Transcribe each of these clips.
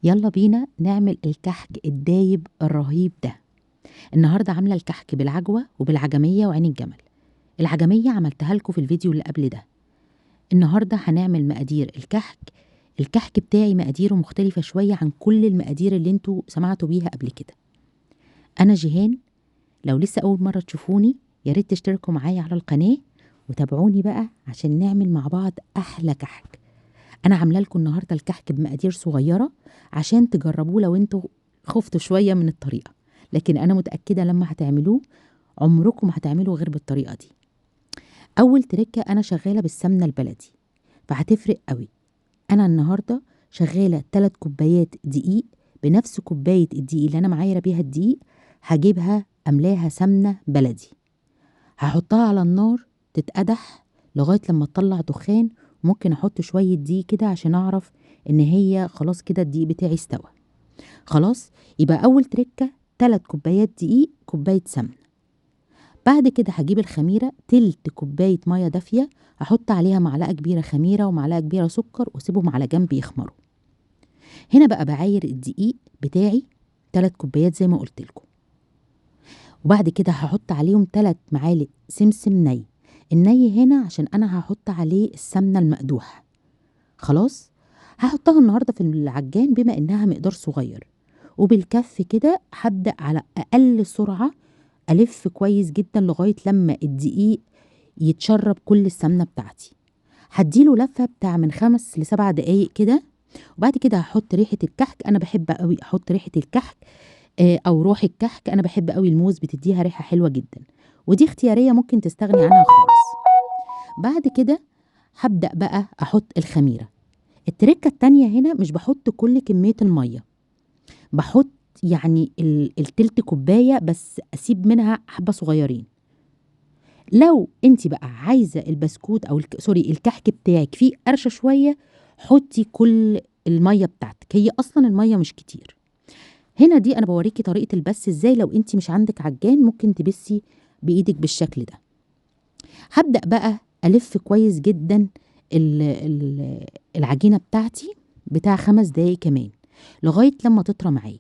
يلا بينا نعمل الكحك الدايب الرهيب ده. النهارده عامله الكحك بالعجوه وبالعجميه وعين الجمل. العجميه عملتها لكم في الفيديو اللي قبل ده. النهارده هنعمل مقادير الكحك. الكحك بتاعي مقاديره مختلفه شويه عن كل المقادير اللي انتوا سمعتوا بيها قبل كده. انا جيهان. لو لسه اول مره تشوفوني يا ريت تشتركوا معايا على القناه وتابعوني بقى عشان نعمل مع بعض احلى كحك. انا عامله لكم النهارده الكحك بمقادير صغيره عشان تجربوه لو انتوا خفتوا شويه من الطريقه، لكن انا متاكده لما هتعملوه عمركم ما هتعملوا غير بالطريقه دي. اول تركه انا شغاله بالسمنه البلدي فهتفرق قوي. انا النهارده شغاله 3 كوبايات دقيق، بنفس كوبايه الدقيق اللي انا معايره بيها الدقيق هجيبها املاها سمنه بلدي. هحطها على النار تتقدح لغايه لما تطلع دخان. ممكن احط شويه دقيق كده عشان اعرف ان هي خلاص كده الدقيق بتاعي استوى. خلاص، يبقى اول تركه 3 كوبايات دقيق كوبايه سمنه. بعد كده هجيب الخميره تلت كوبايه ميه دافيه، احط عليها معلقه كبيره خميره ومعلقه كبيره سكر واسيبهم على جنب يخمروا. هنا بقى بعاير الدقيق بتاعي 3 كوبايات زي ما قلت لكم، وبعد كده هحط عليهم 3 معالق سمسم ني. الني هنا عشان انا هحط عليه السمنه المقدوحه. خلاص، هحطها النهارده في العجان بما انها مقدار صغير، وبالكف كده هبدأ على اقل سرعه الف كويس جدا لغايه لما الدقيق يتشرب كل السمنه بتاعتي. هديله لفه بتاع من 5 ل7 دقايق كده، وبعد كده هحط ريحه الكحك. انا بحب قوي احط ريحه الكحك او روح الكحك. انا بحب قوي الموز، بتديها ريحه حلوه جدا، ودي اختياريه ممكن تستغني عنها خالص. بعد كده هبدأ بقى احط الخميره. التركه التانية هنا مش بحط كل كميه الميه، بحط يعني التلت كوبايه بس، اسيب منها حبه صغيرين. لو انت بقى عايزه البسكوت او سوري الكحك بتاعك فيه قرشه شويه، حطي كل الميه بتاعتك، هي اصلا الميه مش كتير. هنا دي انا بوريكي طريقه البس ازاي. لو انت مش عندك عجان ممكن تبسي بايدك بالشكل ده. هبدا بقى الف كويس جدا العجينه بتاعتي بتاع 5 دقايق كمان لغايه لما تطرى معايا.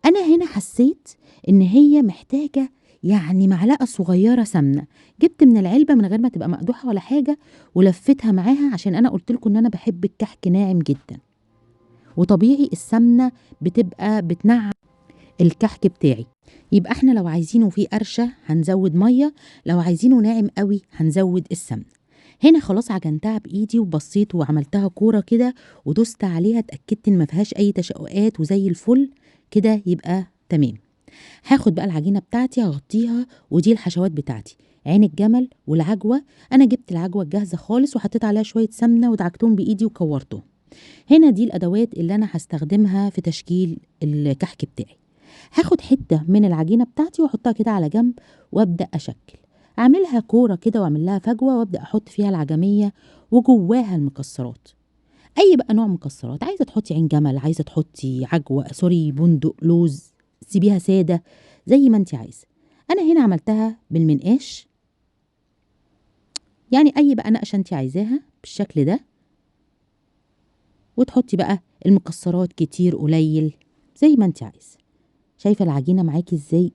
انا هنا حسيت ان هي محتاجه يعني معلقه صغيره سمنه. جبت من العلبه من غير ما تبقى مقدوحه ولا حاجه ولفتها معاها، عشان انا قلت لكم ان انا بحب الكحك ناعم جدا، وطبيعي السمنه بتبقى بتنعم الكحك بتاعي. يبقى احنا لو عايزينه فيه قرشه هنزود ميه، لو عايزينه ناعم قوي هنزود السمنه. هنا خلاص عجنتها بايدي وبصيت وعملتها كوره كده ودوست عليها، اتاكدت ان ما فيهاش اي تشققات وزي الفل كده، يبقى تمام. هاخد بقى العجينه بتاعتي هغطيها، ودي الحشوات بتاعتي: عين الجمل والعجوه. انا جبت العجوه الجاهزه خالص وحطيت عليها شويه سمنه ودعكتهم بايدي وكورتهم. هنا دي الادوات اللي انا هستخدمها في تشكيل الكحك بتاعي. هاخد حته من العجينه بتاعتي واحطها كده على جنب وابدا اشكل، اعملها كوره كده واعمل لها فجوه وابدا احط فيها العجميه وجواها المكسرات. اي بقى نوع مكسرات، عايزه تحطي عين جمل، عايزه تحطي عجوه سوري بندق لوز، سيبيها ساده زي ما انت عايزه. انا هنا عملتها بالمنقاش، يعني اي بقى نقشه انت عايزاها بالشكل ده، وتحطي بقى المكسرات كتير قليل زي ما انت عايزه. شايفه العجينه معاكي ازاي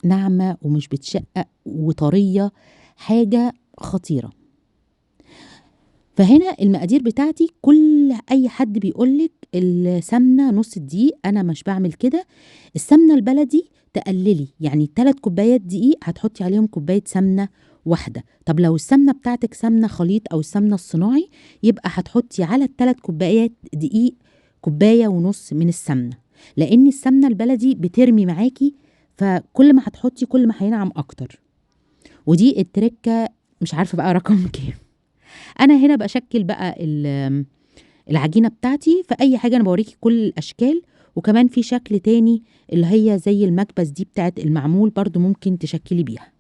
ناعمه ومش بتشقق وطريه، حاجه خطيره. فهنا المقادير بتاعتي كل اي حد بيقولك السمنه نص دقيق، انا مش بعمل كده. السمنه البلدي تقللي، يعني 3 كوبايات دقيق هتحطي عليهم كوبايه سمنه واحده. طب لو السمنه بتاعتك سمنه خليط او السمنه الصناعي، يبقى هتحطي على ال3 كوبايات دقيق كوبايه ونص من السمنه، لان السمنه البلدي بترمي معاكي، فكل ما هتحطي كل ما هينعم اكتر. ودي التركه، مش عارفه بقى رقم كام. انا هنا بشكل بقى العجينه بتاعتي في اي حاجه، انا بوريكي كل الاشكال، وكمان في شكل تاني اللي هي زي المكبس دي بتاعت المعمول برضو ممكن تشكلي بيها.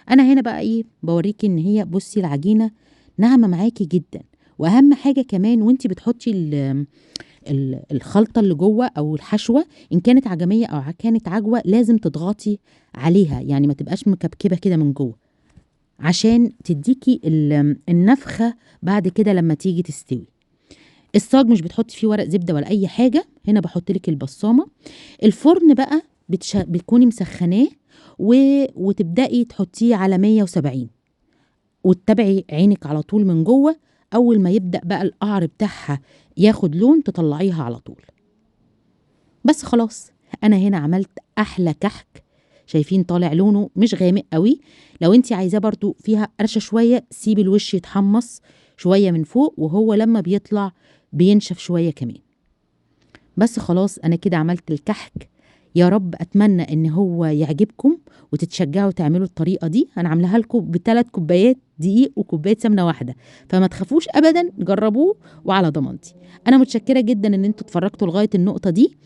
انا هنا بقى ايه بوريكي ان هي بصي العجينه ناعمه معاكي جدا. واهم حاجه كمان وانتي بتحطي الخلطه اللي جوه او الحشوه، ان كانت عجميه او كانت عجوه، لازم تضغطي عليها يعني ما تبقاش مكبكبه كده من جوه، عشان تديكي النفخه بعد كده لما تيجي تستوي. الصاج مش بتحطي فيه ورق زبده ولا اي حاجه، هنا بحط لك البصامه. الفرن بقى بتكوني مسخناه وتبدأي تحطيه على 170، وتتابعي عينك على طول من جوه. اول ما يبدأ بقى القعر بتاعها ياخد لون تطلعيها على طول. بس خلاص، انا هنا عملت احلى كحك. شايفين طالع لونه مش غامق قوي. لو انت عايزاه برضو فيها قرشة شوية، سيبي الوش يتحمص شوية من فوق، وهو لما بيطلع بينشف شوية كمان. بس خلاص، انا كده عملت الكحك. يا رب اتمنى ان هو يعجبكم وتتشجعوا تعملوا الطريقه دي. انا عاملاها لكم ب3 كوبايات دقيق وكوبايه سمنه واحده، فما تخافوش ابدا، جربوه وعلى ضمانتي. انا متشكره جدا ان انتوا اتفرجتوا لغايه النقطه دي.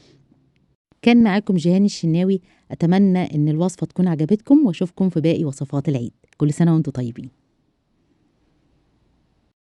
كان معاكم جيهان الشناوي. اتمنى ان الوصفه تكون عجبتكم، واشوفكم في باقي وصفات العيد. كل سنه وانتم طيبين.